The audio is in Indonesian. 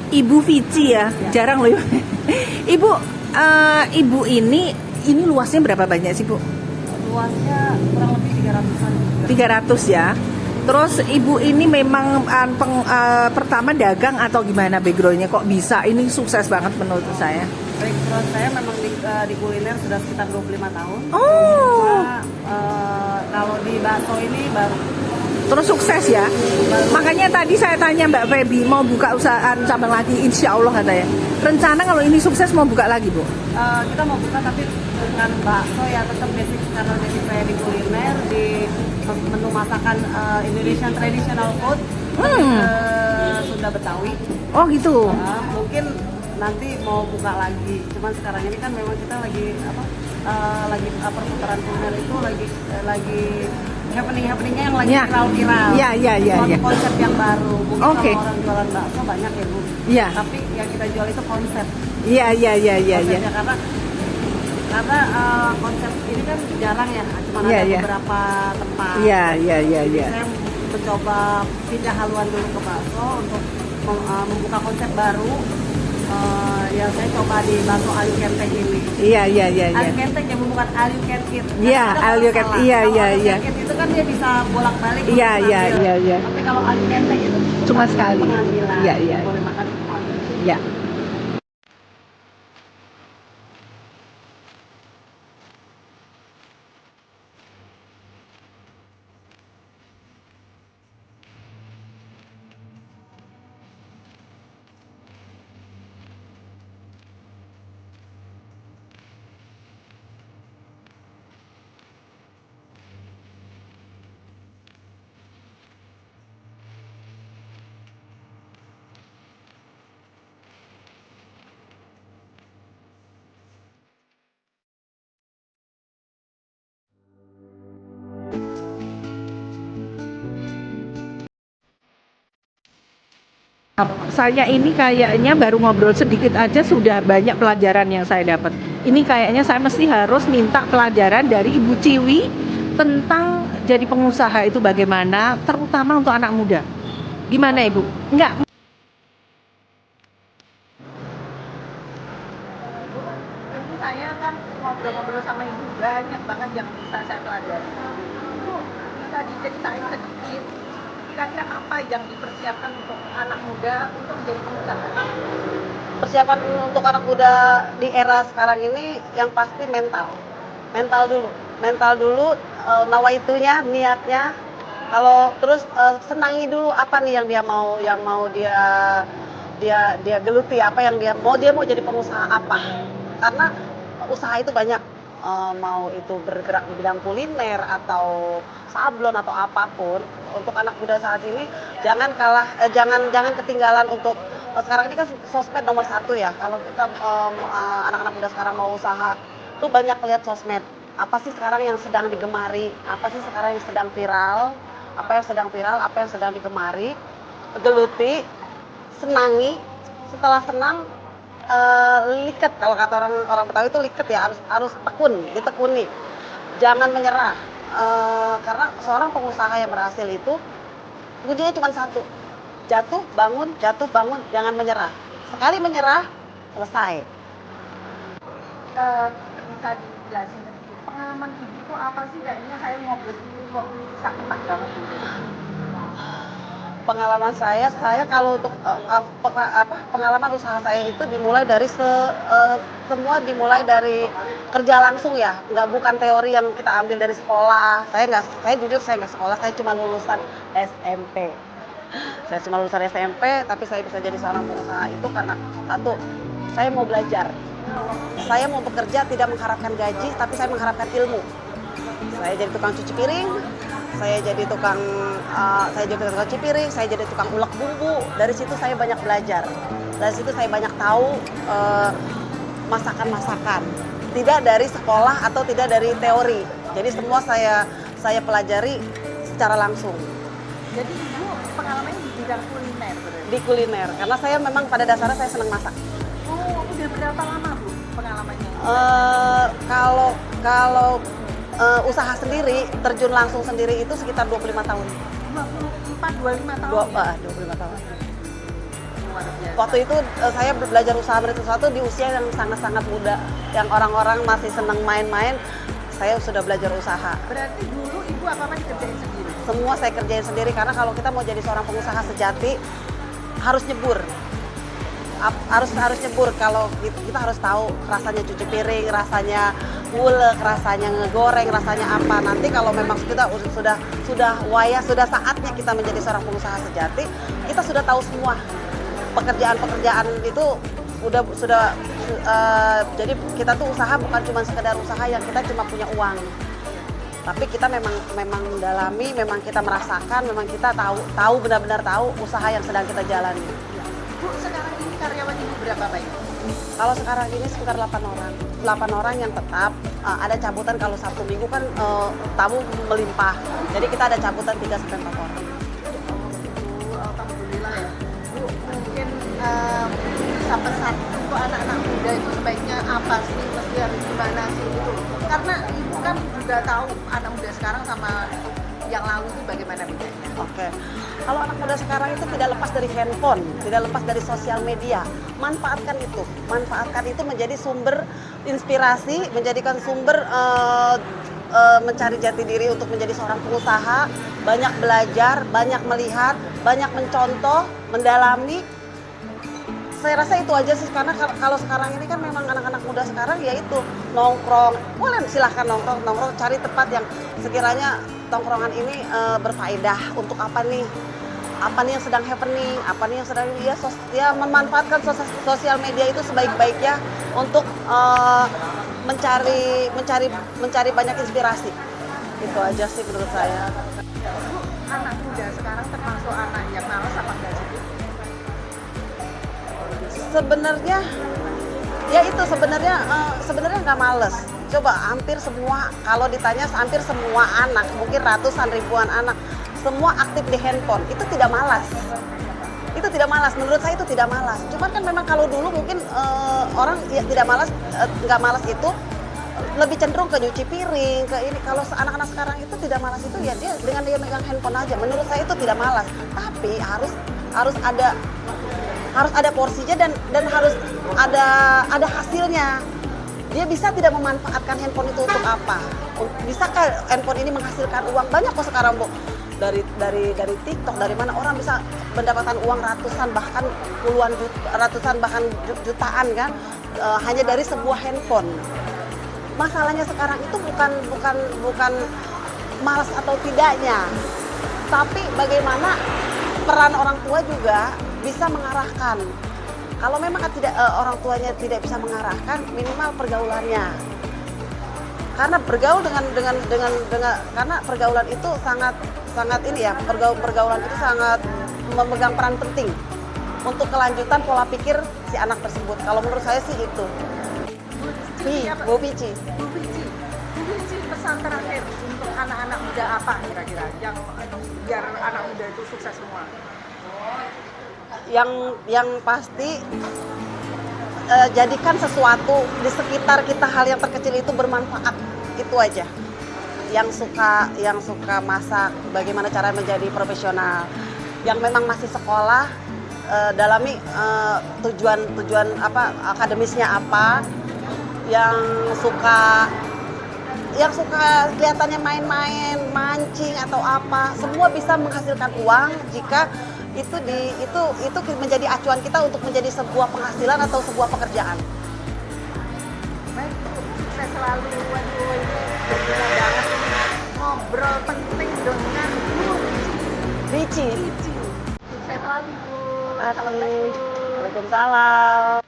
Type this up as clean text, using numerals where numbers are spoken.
Ibu Vici ya, jarang loh. Ibu, ibu ini luasnya berapa banyak sih, Bu? Luasnya kurang lebih 300-an. 300 ya. Terus ibu ini memang pertama dagang atau gimana backgroundnya kok bisa ini sukses banget menurut saya? Background saya memang di kuliner sudah sekitar 25 tahun. Oh. Cuma, kalau di bakso ini baru. Terus sukses ya. Makanya tadi saya tanya Mbak Feby mau buka usaha cabang lagi, insya Allah katanya. Rencana kalau ini sukses mau buka lagi, Bu? Kita mau buka tapi dengan bakso ya, tetap basic karena basic saya di kuliner, di menu masakan Indonesian traditional food, Sunda Betawi. Oh gitu. Mungkin nanti mau buka lagi. Cuman sekarang ini kan memang kita lagi perputaran kuliner itu lagi happeningnya yang lagi viral-viral. Iya. Konsep yang baru. Mungkin Oke. kalau orang jualan bakso banyak ya, Bu. Iya. Tapi yang kita jual itu konsep. Iya. Konsepnya karena konsep ini kan jarang ya, cuma ada beberapa tempat. Iya. Saya mencoba pindah haluan dulu ke bakso untuk membuka konsep baru. Yang saya coba di bakso All You Can Take ini. Iya. All You Can Take yang bukan All You Can Eat. Iya, All You Can. Iya. All You Can Eat itu kan dia bisa bolak-balik. Iya. Tapi kalau All You Can Take itu Cuma sekali. pengambilan. Iya. Boleh makan semua. Ya. Saya ini kayaknya baru ngobrol sedikit aja sudah banyak pelajaran yang saya dapat. Ini kayaknya saya mesti harus minta pelajaran dari Ibu Ciwi tentang jadi pengusaha itu bagaimana, terutama untuk anak muda. Gimana Ibu? Enggak. Ini saya kan ngobrol-ngobrol sama Ibu banyak banget yang bisa saya pelajari. Ibu bisa diceritain sedikit kira-kira apa yang dipersiapkan untuk anak muda untuk menjadi pengusaha? Persiapan untuk anak muda di era sekarang ini yang pasti mental dulu, nawaitunya, niatnya. Kalau terus senangi dulu apa nih yang mau dia geluti, apa yang dia mau jadi pengusaha apa, karena usaha itu banyak. Mau itu bergerak di bidang kuliner atau sablon atau apapun, untuk anak muda saat ini jangan ketinggalan untuk sekarang ini kan sosmed nomor 1 ya. Kalau kita anak-anak muda sekarang mau usaha tuh banyak lihat sosmed, apa sih sekarang yang sedang digemari, apa sih sekarang yang sedang viral, apa yang sedang digemari, geluti, senangi, setelah senang liket, kalau kata orang Betawi itu liket ya, harus ditekuni, jangan menyerah. Karena seorang pengusaha yang berhasil itu kuncinya cuma satu, jatuh bangun, jangan menyerah. Sekali menyerah selesai. Bisa dijelasin sedikit pengalaman Ibu itu apa sih? Kayaknya saya ngobrol dulu kok sakit banget. Pengalaman saya kalau untuk pengalaman usaha saya itu dimulai dari semua dimulai dari kerja langsung ya, bukan teori yang kita ambil dari sekolah. Saya jujur saya nggak sekolah, saya cuma lulusan SMP. Tapi saya bisa jadi seorang pengusaha itu karena satu, saya mau belajar, saya mau bekerja tidak mengharapkan gaji, tapi saya mengharapkan ilmu. Saya jadi tukang cuci piring, saya jadi tukang cuci piring, saya jadi tukang ulek bumbu. Dari situ saya banyak belajar. Dari situ saya banyak tahu masakan-masakan. Tidak dari sekolah atau tidak dari teori. Jadi semua saya pelajari secara langsung. Jadi Ibu pengalamannya di bidang kuliner berarti? Di kuliner, karena saya memang pada dasarnya saya senang masak. Oh, udah berapa lama Bu pengalamannya? Kalau usaha sendiri, terjun langsung sendiri itu sekitar 25 tahun. 25 tahun? 25 tahun. luar biasa. Waktu itu saya belajar usaha merintis sesuatu di usia yang sangat-sangat muda, yang orang-orang masih senang main-main, saya sudah belajar usaha. Berarti dulu ibu apa-apa dikerjain sendiri? Semua saya kerjain sendiri karena kalau kita mau jadi seorang pengusaha sejati harus nyebur. Harus nyebur. Kalau kita harus tahu rasanya cuci piring, rasanya ngulek, rasanya ngegoreng, rasanya apa. Nanti kalau memang kita sudah saatnya kita menjadi seorang pengusaha sejati, kita sudah tahu semua pekerjaan-pekerjaan itu sudah jadi kita tuh usaha bukan cuma sekedar usaha yang kita cuma punya uang, tapi kita memang mendalami, memang kita merasakan, memang kita tahu benar-benar tahu usaha yang sedang kita jalani. Bu, sekarang ini karyawan ibu berapa banyak? Kalau sekarang ini sekitar 8 orang. 8 orang yang tetap, ada cabutan kalau Sabtu Minggu kan tamu melimpah. Jadi kita ada cabutan 3-4 orang. Alhamdulillah ya. Bu, mungkin bisa pesan untuk anak-anak muda itu sebaiknya apa sih, mesti harus gimana sih gitu. Karena ibu kan juga tahu anak muda sekarang sama yang lalu itu bagaimana bedanya. Oke. Kalau anak muda sekarang itu tidak lepas dari handphone, tidak lepas dari sosial media. Manfaatkan itu menjadi sumber inspirasi, menjadikan sumber mencari jati diri untuk menjadi seorang pengusaha, banyak belajar, banyak melihat, banyak mencontoh, mendalami. Saya rasa itu aja sih, karena kalau sekarang ini kan memang anak-anak muda sekarang yaitu nongkrong, boleh silahkan nongkrong, cari tempat yang sekiranya tongkrongan ini berfaedah untuk apa nih yang sedang happening, apa nih yang sedang memanfaatkan sosial media itu sebaik-baiknya untuk mencari banyak inspirasi. Itu aja sih menurut saya. Bu, anak muda sekarang termasuk anak yang malas apa enggak sih? Sebenarnya ya itu sebenarnya nggak males. Coba hampir semua, kalau ditanya hampir semua anak, mungkin ratusan ribuan anak, semua aktif di handphone. Itu tidak malas. Menurut saya itu tidak malas. Cuman kan memang kalau dulu mungkin orang ya tidak malas, nggak malas itu lebih cenderung ke nyuci piring, ke ini. Kalau anak-anak sekarang itu tidak malas itu ya dia megang handphone aja. Menurut saya itu tidak malas. Tapi harus ada porsinya dan harus ada hasilnya. Dia bisa tidak memanfaatkan handphone itu untuk apa? Bisakah handphone ini menghasilkan uang? Banyak kok sekarang, Bu. Dari TikTok, dari mana orang bisa mendapatkan uang ratusan bahkan jutaan kan, hanya dari sebuah handphone. Masalahnya sekarang itu bukan malas atau tidaknya, tapi bagaimana peran orang tua juga bisa mengarahkan. Kalau memang orang tuanya tidak bisa mengarahkan, minimal pergaulannya. Karena bergaul karena pergaulan itu sangat ini ya, pergaulan itu sangat memegang peran penting untuk kelanjutan pola pikir si anak tersebut. Kalau menurut saya sih itu. Bu Pici, pesan terakhir untuk anak-anak muda apa kira-kira yang biar anak muda itu sukses semua? Yang pasti jadikan sesuatu di sekitar kita, hal yang terkecil itu bermanfaat. Itu aja. Yang suka masak, bagaimana cara menjadi profesional. Yang memang masih sekolah, dalami tujuan apa, akademisnya apa. Yang suka kelihatannya main-main, mancing atau apa, semua bisa menghasilkan uang jika itu menjadi acuan kita untuk menjadi sebuah penghasilan atau sebuah pekerjaan. Baik, saya selalu berguna banget ngobrol penting dengan Bu Pici. Saya selalu Bu. Waalaikumsalam.